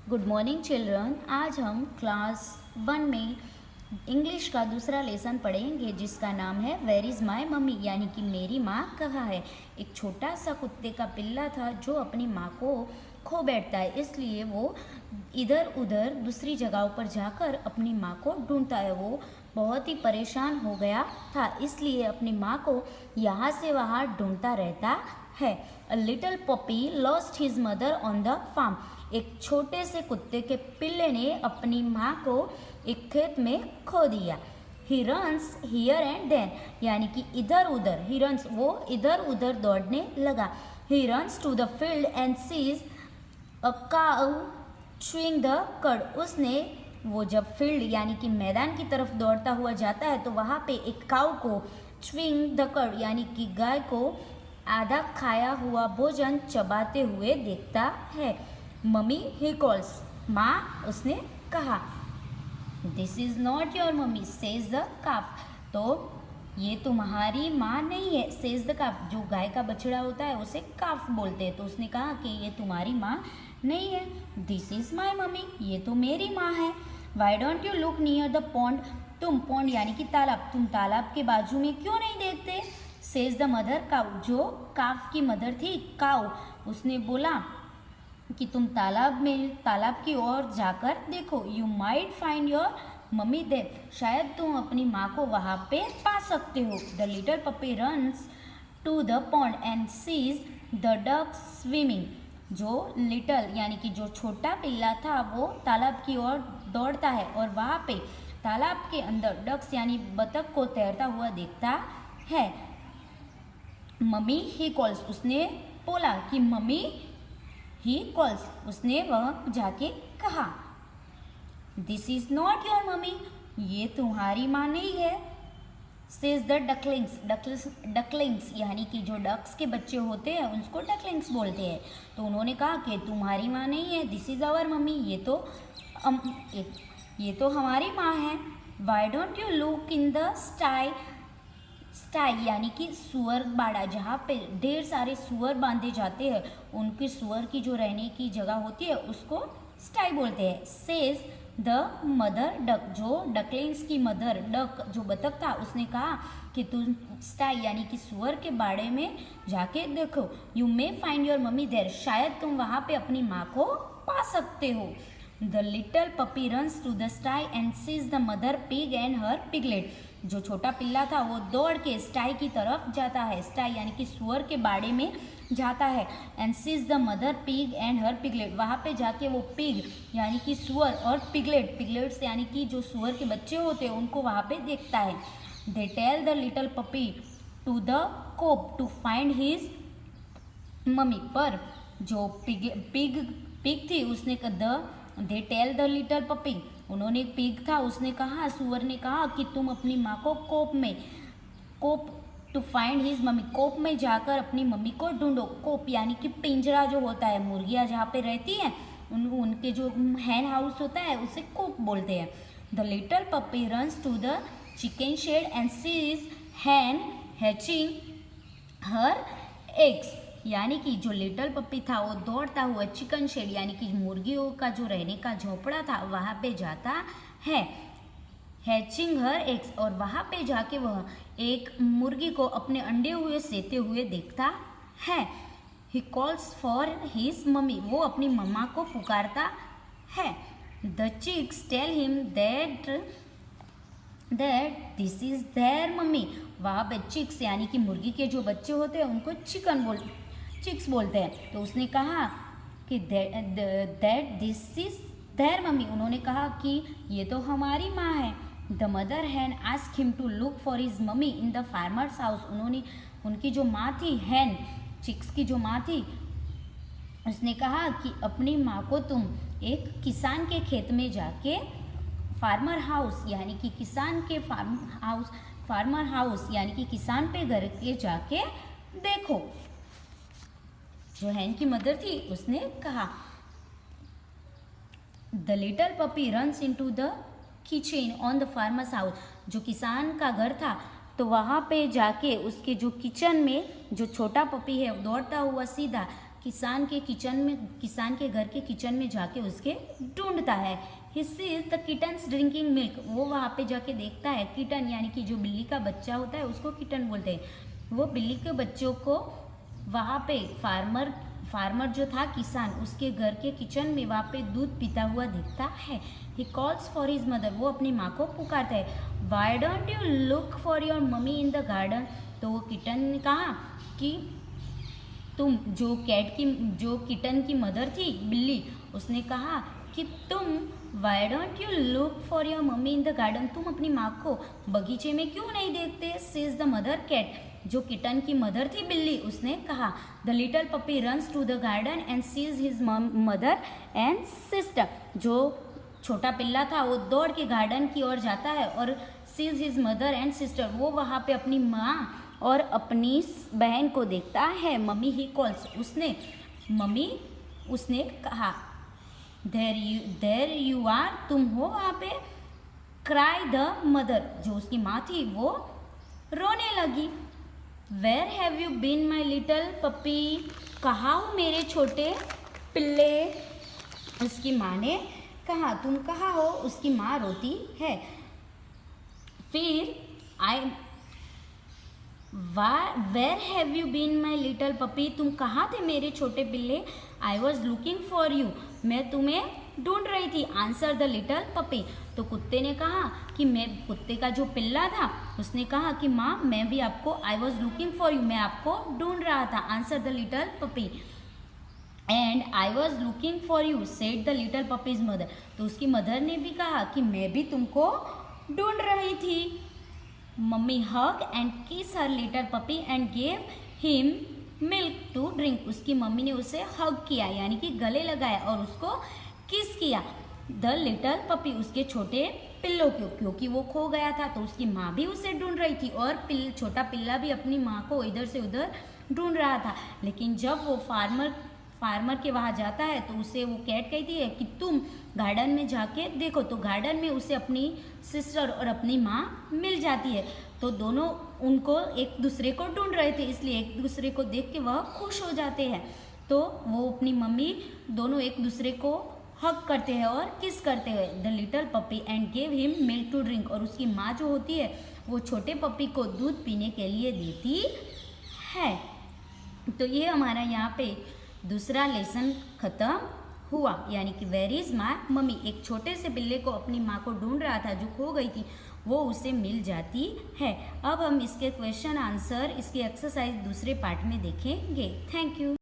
Good morning children. आज हम class 1 में इंग्लिश का दूसरा लेसन पढ़ेंगे जिसका नाम है वेयर इज़ माई मम्मी, यानी कि मेरी माँ कहाँ है। एक छोटा सा कुत्ते का पिल्ला था जो अपनी माँ को खो बैठता है, इसलिए वो इधर उधर दूसरी जगहों पर जाकर अपनी माँ को ढूंढता है। वो बहुत ही परेशान हो गया था, इसलिए अपनी माँ को यहाँ से वहाँ ढूंढता रहता है। A little puppy lost his mother on the farm. एक छोटे से कुत्ते के पिल्ले ने अपनी माँ को एक खेत में खो दिया। He runs here and then, यानी कि इधर उधर। ही रन्स, वो इधर उधर दौड़ने लगा। He runs to the field and sees a cow chewing the cud. उसने वो जब फील्ड यानी कि मैदान की तरफ दौड़ता हुआ जाता है तो वहाँ पे एक काऊ को च्यूइंग द कड यानी कि गाय को आधा खाया हुआ भोजन चबाते हुए देखता है। मम्मी ही कॉल्स, माँ उसने कहा। This is not your mummy says the काफ। तो ये तुम्हारी माँ नहीं है, सेज द काफ। जो गाय का बछड़ा होता है उसे काफ बोलते हैं। तो उसने कहा कि ये तुम्हारी माँ नहीं है। दिस इज माई मम्मी, ये तो मेरी माँ है। Why don't you look near the pond. तुम पॉन्ड यानी कि तालाब, तुम तालाब के बाजू में क्यों नहीं देखते। सेज द मदर काउ, जो काफ की मदर थी काउ, उसने बोला कि तुम तालाब की ओर जाकर देखो। You might find your mummy there, शायद तुम अपनी माँ को वहाँ पे पा सकते हो। The little puppy runs to the pond and sees the duck swimming. जो लिटिल यानी कि जो छोटा पिल्ला था वो तालाब की ओर दौड़ता है और वहाँ पे तालाब के अंदर डक्स यानी बतख को तैरता हुआ देखता है। मम्मी ही कॉल्स, उसने बोला कि मम्मी ही कॉल्स, उसने वह जाके कहा। This is not your mummy, ये तुम्हारी माँ नहीं है। सेज द डकलिंग्स, डकलिंग्स यानी कि जो डक्स के बच्चे होते हैं उसको डकलिंग्स बोलते हैं। तो उन्होंने कहा कि तुम्हारी माँ नहीं है, दिस इज आवर मम्मी, ये तो हमारी माँ है। Why don't you look in the sty, sty यानी कि सुअर बाड़ा, जहाँ पे ढेर सारे सुअर बांधे जाते हैं, उनकी सुअर की जो रहने की जगह होती है उसको स्टाई बोलते हैं। सेज द मदर डक, जो डकलिंग्स की मदर डक जो बतख था उसने कहा कि तुम स्टाई यानी कि सुअर के बाड़े में जाके देखो। You may find your mummy there, शायद तुम वहाँ पे अपनी माँ को पा सकते हो। The little puppy runs to the sty and sees the mother pig and her piglet. जो छोटा पिल्ला था वो दौड़ के स्टाई की तरफ जाता है, स्टाई यानी कि सुअर के बाड़े में जाता है। And sees the mother pig and her piglet, वहाँ पे जाके वो पिग यानी कि सुअर और पिगलेट्स यानी कि जो सुअर के बच्चे होते हैं उनको वहाँ पे देखता है। They tell the little puppy to the coop to find his mummy, पर जो पिग थी उसने they tell the little puppy, उन्होंने पिग था उसने कहा, सुअर ने कहा कि तुम अपनी माँ को कोप टू फाइंड हिज मम्मी, कोप में जाकर अपनी मम्मी को ढूंढो। कोप यानी कि पिंजरा जो होता है, मुर्गियाँ जहाँ पे रहती हैं उनके जो हैन हाउस होता है उसे कोप बोलते हैं। The little puppy runs to the chicken shed and sees hen hatching her eggs, यानी कि जो लिटल पप्पी था वो दौड़ता हुआ चिकन शेड यानी कि मुर्गियों का जो रहने का झोपड़ा था वहाँ पे जाता है। हैचिंग हर एग्स, और वहाँ पे जाके वह एक मुर्गी को अपने अंडे हुए सेते हुए देखता है। He calls for his mummy, वो अपनी मम्मा को पुकारता है। The chicks tell him that this is their mummy, वहाँ पे चिक्स यानी कि मुर्गी के जो बच्चे होते हैं उनको चिक्स बोलते हैं। तो उसने कहा कि that this is their mummy, उन्होंने कहा कि ये तो हमारी माँ है। The mother hen ask him to look for his mummy in the farmer's house, उन्होंने उनकी जो माँ थी हैन, चिक्स की जो माँ थी, उसने कहा कि अपनी माँ को तुम एक किसान के खेत में जाके फार्मर हाउस यानी कि किसान के फार्मर हाउस यानी कि किसान पे घर के जाके देखो। जो हैन की मदर थी उसने कहा। The little puppy runs into the kitchen on the farmer's house, जो किसान का घर था तो वहाँ पे जाके उसके जो किचन में जो छोटा पपी है दौड़ता हुआ सीधा किसान के घर के किचन में जाके उसके ढूंढता है। He sees the kittens drinking milk, वो वहाँ पे जाके देखता है, किटन यानी कि जो बिल्ली का बच्चा होता है उसको किटन बोलते हैं। वो बिल्ली के बच्चों को वहाँ पे फार्मर जो था किसान, उसके घर के किचन में वहाँ पे दूध पीता हुआ दिखता है। He calls for his mother, वो अपनी माँ को पुकारता है। Why don't you look for your mummy in the garden, तो वो किटन ने कहा कि तुम जो किटन की मदर थी बिल्ली, उसने कहा कि तुम why don't you look for your mummy in the garden, तुम अपनी माँ को बगीचे में क्यों नहीं देखते। सेज द मदर कैट, जो किटन की मदर थी बिल्ली, उसने कहा। The little puppy runs to the garden and sees his mother and sister, जो छोटा पिल्ला था वो दौड़ के गार्डन की ओर जाता है और sees his mother and sister, वो वहाँ पे अपनी माँ और अपनी बहन को देखता है। मम्मी ही कॉल्स, उसने कहा देर यू आर, तुम हो वहाँ पे। क्राई द मदर, जो उसकी माँ थी वो रोने लगी। Where have you been my little puppy, कहाँ हो मेरे छोटे पिल्ले, उसकी माँ ने कहा। तुम कहाँ हो, उसकी माँ रोती है। फिर where have you been my little puppy, तुम कहाँ थे मेरे छोटे पिल्ले। I was looking for you, मैं तुम्हें ढूंढ रही थी। आंसर द लिटल पपी, तो कुत्ते ने कहा कि कुत्ते का जो पिल्ला था उसने कहा कि माँ मैं भी आपको, आई वॉज लुकिंग फॉर यू, मैं आपको ढूंढ रहा था। Answer the little puppy and I was looking for you, said the little puppies mother, तो उसकी मदर ने भी कहा कि मैं भी तुमको ढूंढ रही थी। Mummy hug and kiss her little puppy and gave him milk to drink, उसकी मम्मी ने उसे हग किया यानी कि गले लगाया और उसको किस किया। द लिटल पपी, उसके छोटे पिल्लों को, क्योंकि वो खो गया था तो उसकी माँ भी उसे ढूंढ रही थी और छोटा पिल्ला भी अपनी माँ को इधर से उधर ढूंढ रहा था। लेकिन जब वो फार्मर के वहाँ जाता है तो उसे वो कैट कहती है कि तुम गार्डन में जाके देखो, तो गार्डन में उसे अपनी सिस्टर और अपनी माँ मिल जाती है। तो दोनों उनको एक दूसरे को ढूंढ रहे थे, इसलिए एक दूसरे को देख के वह खुश हो जाते हैं। तो वो अपनी मम्मी दोनों एक दूसरे को हग करते हैं और किस करते हैं। The little puppy and gave him milk to drink, और उसकी माँ जो होती है वो छोटे पपी को दूध पीने के लिए देती है। तो ये हमारा यहाँ पे दूसरा लेसन खत्म हुआ, यानी कि वेयर इज माय मम्मी। एक छोटे से बिल्ले को अपनी माँ को ढूंढ रहा था जो खो गई थी, वो उसे मिल जाती है। अब हम इसके क्वेश्चन आंसर, इसकी एक्सरसाइज दूसरे पार्ट में देखेंगे। Thank you.